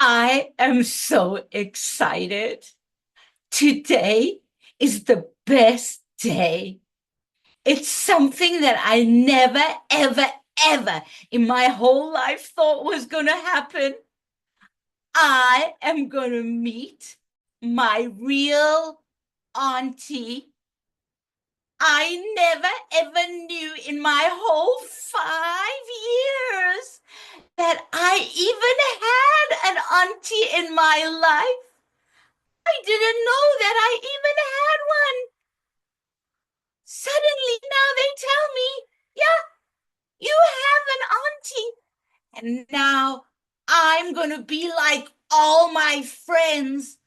I am so excited. Today is the best day. It's something that I never, ever, ever in my whole life thought was going to happen. I am going to meet my real auntie. I never, ever knew in my whole 5 years that I even had an auntie in my life. I didn't know that I even had one. Suddenly now they tell me, yeah, you have an auntie. And now I'm going to be like all my friends.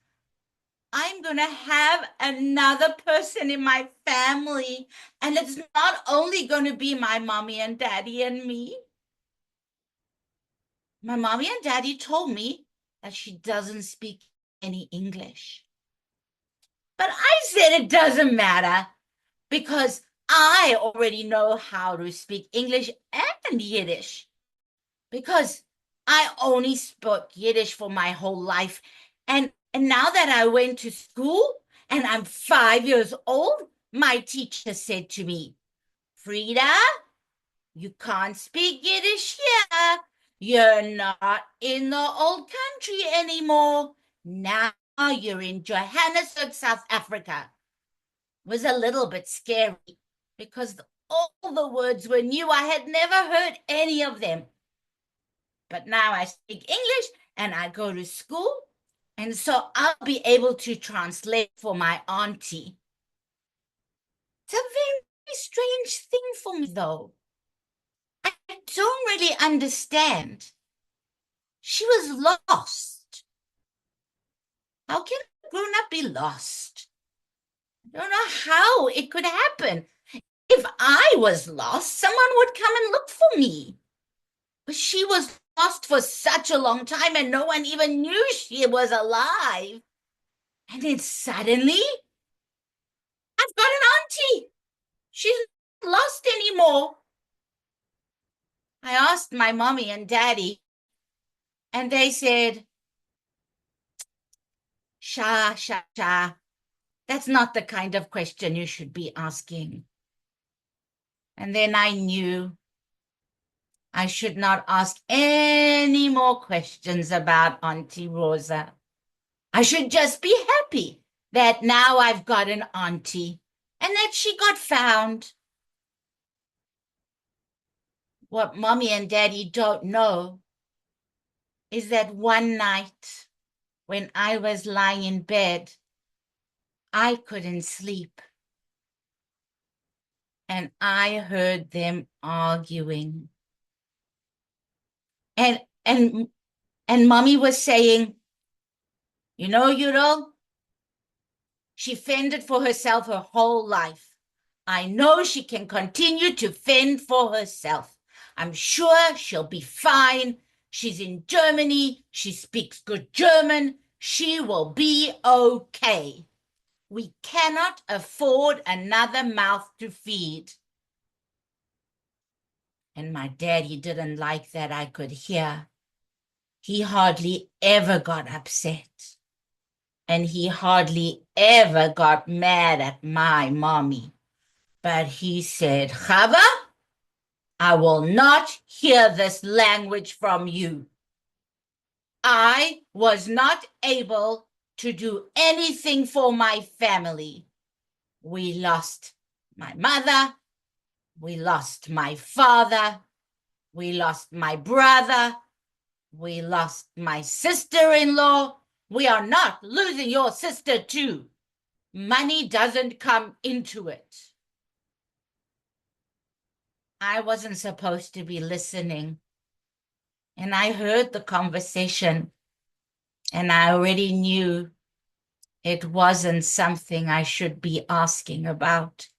I'm going to have another person in my family. And it's not only going to be my mommy and daddy and me. My mommy and daddy told me that she doesn't speak any English. But I said it doesn't matter because I already know how to speak English and Yiddish because I only spoke Yiddish for my whole life. And now that I went to school and I'm 5 years old, my teacher said to me, Frida, you can't speak Yiddish here. You're not in the old country anymore. Now you're in Johannesburg, South Africa. It was a little bit scary because all the words were new. I had never heard any of them. But now I speak English and I go to school. And so I'll be able to translate for my auntie. It's a very strange thing for me, though. I don't really understand. She was lost. How can a grown up be lost? I don't know how it could happen. If I was lost, someone would come and look for me. But she was lost for such a long time and no one even knew she was alive. And then suddenly, I've got an auntie. She's not lost anymore. I asked my mommy and daddy, and they said, Sha, Sha, Sha, that's not the kind of question you should be asking. And then I knew I should not ask any more questions about Auntie Rosa. I should just be happy that now I've got an auntie and that she got found. What mommy and daddy don't know is that one night when I was lying in bed, I couldn't sleep. And I heard them arguing. And and and mommy was saying, you know, Euro, she fended for herself her whole life. I know she can continue to fend for herself. I'm sure she'll be fine. She's in Germany. She speaks good German. She will be okay. We cannot afford another mouth to feed. And my daddy didn't like that I could hear. He hardly ever got upset. And he hardly ever got mad at my mommy. But he said, Chava, I will not hear this language from you. I was not able to do anything for my family. We lost my mother. We lost my father. We lost my brother. We lost my sister-in-law. We are not losing your sister too. Money doesn't come into it. I wasn't supposed to be listening. And I heard the conversation, and I already knew it wasn't something I should be asking about.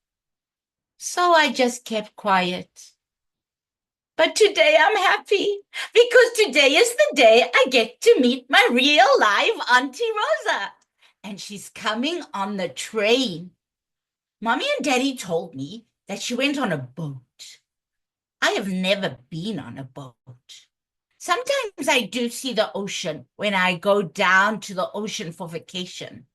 So I just kept quiet. But today I'm happy because today is the day I get to meet my real live Auntie Rosa. And she's coming on the train. Mommy and Daddy told me that she went on a boat. I have never been on a boat. Sometimes I do see the ocean when I go down to the ocean for vacation.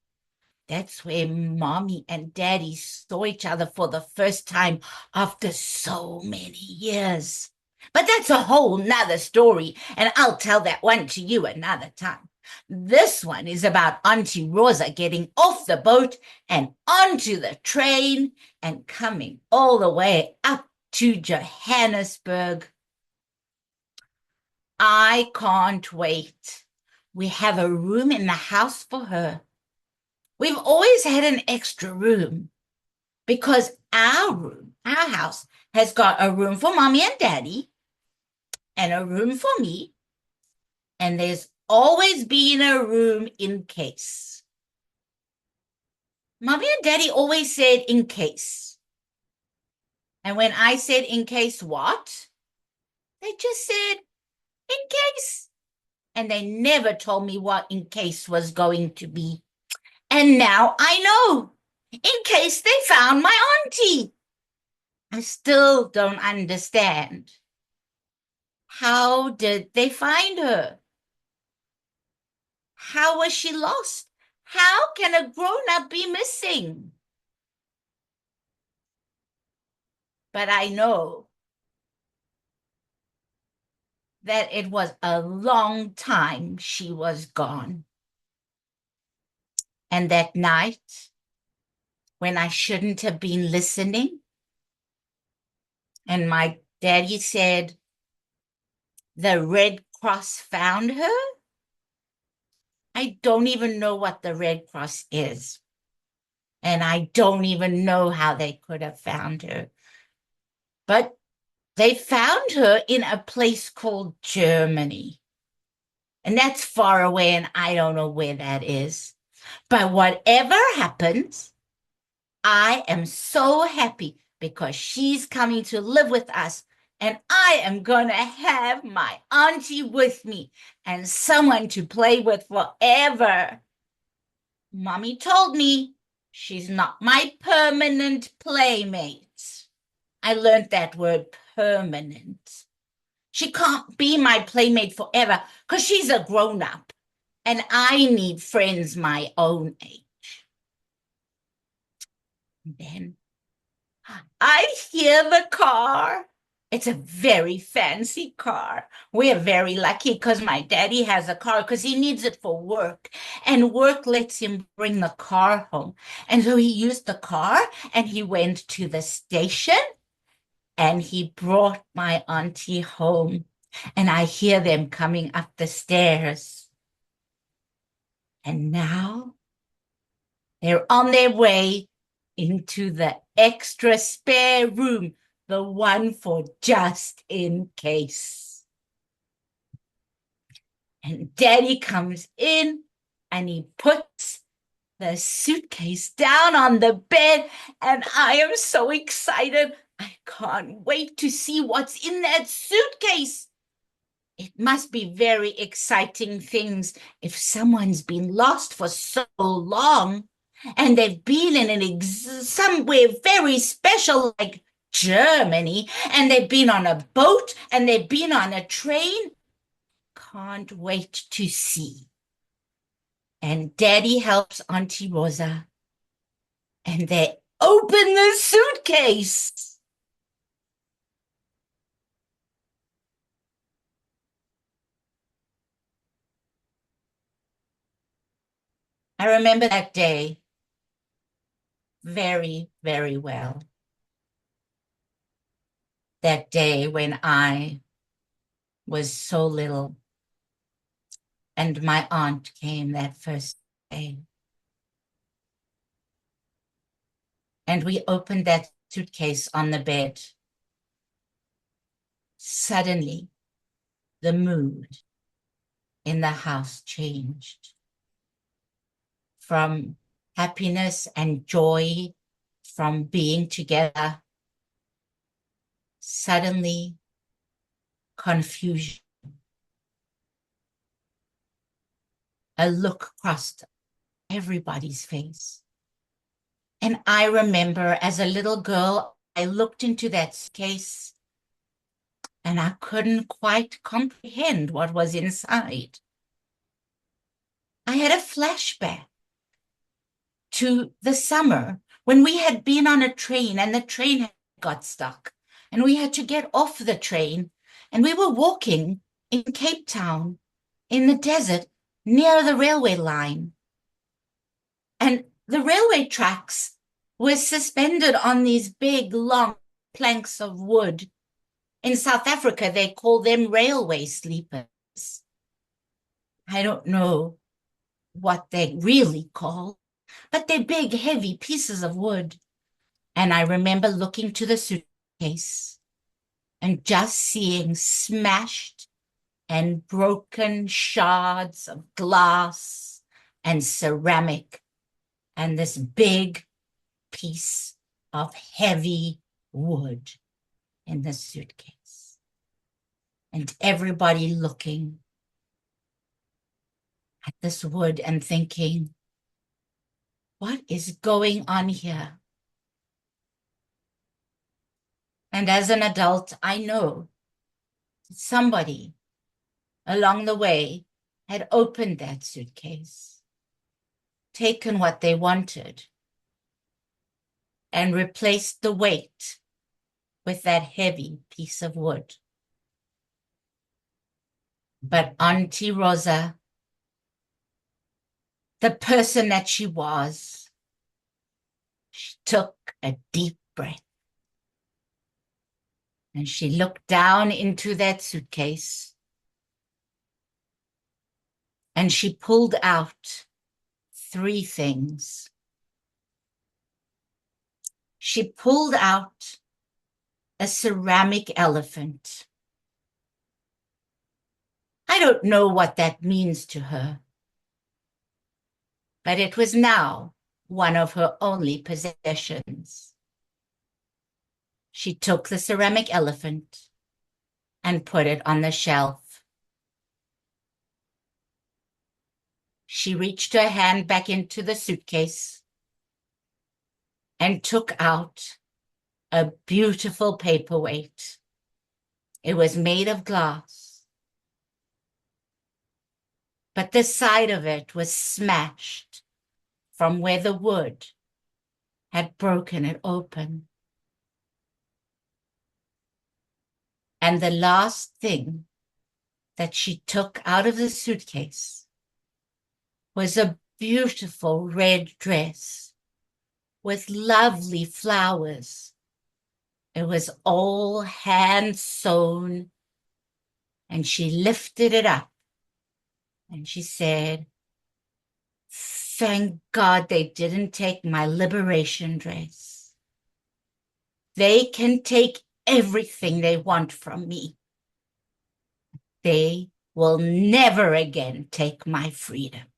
That's where mommy and daddy saw each other for the first time after so many years. But that's a whole nother story, and I'll tell that one to you another time. This one is about Auntie Rosa getting off the boat and onto the train and coming all the way up to Johannesburg. I can't wait. We have a room in the house for her. We've always had an extra room because our house, has got a room for mommy and daddy and a room for me, and there's always been a room in case. Mommy and daddy always said in case. And when I said in case what? They just said in case. And they never told me what in case was going to be. And now I know, in case they found my auntie. I still don't understand. How did they find her? How was she lost? How can a grown-up be missing? But I know that it was a long time she was gone. And that night, when I shouldn't have been listening, and my daddy said, the Red Cross found her, I don't even know what the Red Cross is. And I don't even know how they could have found her. But they found her in a place called Germany. And that's far away, and I don't know where that is. But whatever happens, I am so happy because she's coming to live with us. And I am going to have my auntie with me and someone to play with forever. Mommy told me she's not my permanent playmate. I learned that word, permanent. She can't be my playmate forever because she's a grown-up and I need friends my own age. And then I hear the car. It's a very fancy car. We're very lucky because my daddy has a car because he needs it for work. And work lets him bring the car home. And so he used the car and he went to the station and he brought my auntie home. And I hear them coming up the stairs. And now they're on their way into the extra spare room, the one for just in case. And Daddy comes in and he puts the suitcase down on the bed, and I am so excited. I can't wait to see what's in that suitcase. It must be very exciting things if someone's been lost for so long and they've been in somewhere very special like Germany, and they've been on a boat and they've been on a train. Can't wait to see. And Daddy helps Auntie Rosa and they open the suitcase. I remember that day very, very well. That day when I was so little and my aunt came that first day. And we opened that suitcase on the bed. Suddenly, the mood in the house changed from happiness and joy from being together. Suddenly, confusion. A look crossed everybody's face. And I remember as a little girl, I looked into that case and I couldn't quite comprehend what was inside. I had a flashback to the summer when we had been on a train and the train had got stuck and we had to get off the train, and we were walking in Cape Town in the desert near the railway line. And the railway tracks were suspended on these big, long planks of wood. In South Africa, they call them railway sleepers. I don't know what they really call, but they're big, heavy pieces of wood. And I remember looking to the suitcase and just seeing smashed and broken shards of glass and ceramic and this big piece of heavy wood in the suitcase. And everybody looking at this wood and thinking, what is going on here? And as an adult, I know that somebody along the way had opened that suitcase, taken what they wanted, and replaced the weight with that heavy piece of wood. But Auntie Rosa, the person that she was, she took a deep breath and she looked down into that suitcase and she pulled out 3 things. She pulled out a ceramic elephant. I don't know what that means to her, but it was now one of her only possessions. She took the ceramic elephant and put it on the shelf. She reached her hand back into the suitcase and took out a beautiful paperweight. It was made of glass, but the side of it was smashed from where the wood had broken it open. And the last thing that she took out of the suitcase was a beautiful red dress with lovely flowers. It was all hand sewn, and she lifted it up and she said, "Thank God they didn't take my liberation dress. They can take everything they want from me. They will never again take my freedom."